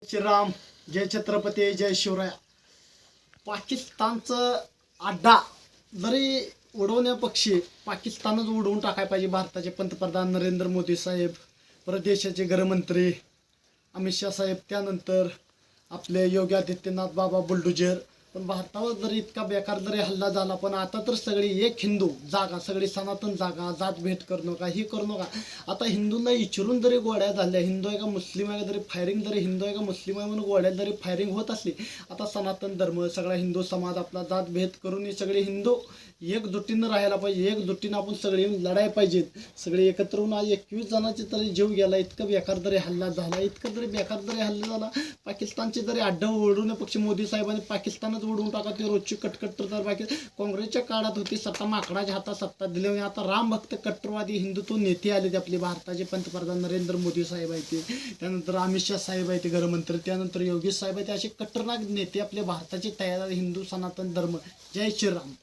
श्रीराम, जय छत्रपती, जय शिवराय. पाकिस्तानचं अड्डा जरी उडवण्यापक्षी पाकिस्तानच उडवून टाकायला पाहिजे. भारताचे पंतप्रधान नरेंद्र मोदी साहेब, परत देशाचे गृहमंत्री अमित शाह साहेब, त्यानंतर आपले योगी आदित्यनाथ बाबा बुलडोजर. पण भारतावर जरी इतका बेकार जरी हल्ला झाला, पण आता तर सगळी एक हिंदू जागा, सगळी सनातन जागा, जात भेट करू नका, ही करू नका. आता हिंदूंना इचरून जरी गोळ्या झाल्या, हिंदू आहे का मुस्लिम आहे, जरी फायरिंग जरी हिंदू आहे का मुस्लिम आहे म्हणून गोळ्यात जरी फायरिंग होत असली, आता सनातन धर्म, सगळा हिंदू समाज आपला जात भेद करून ही सगळे हिंदू एकजुटीनं राहायला पाहिजे. एकजुटीनं आपण सगळे लढायला पाहिजेत. सगळे एकत्र होऊन आज 21 जणांचे तरी जीव गेला. इतकं बेकार जरी हल्ला झाला, इतकं जरी बेकार जरी हल्ला झाला, पाकिस्तानचे जरी अड्डा उडवण्यापेक्षा मोदी साहेबांनी पाकिस्तानच उडवून टाका. ते रोजची कटकट तर काँग्रेसच्या काळात होती सत्ता, माकडाच्या हातात सत्ता दिली. आता राम भक्त कट्टरवादी हिंदुत्व नेते आले. आपले भारताचे पंतप्रधान नरेंद्र मोदी साहेब आहेत, त्यानंतर अमित शाह साहेब आहेत गृहमंत्री, त्यानंतर योगी साहेब आहेत. असे कट्टरनाक नेते आपले भारताचे तयार, हिंदू सनातन धर्म. जय श्रीराम.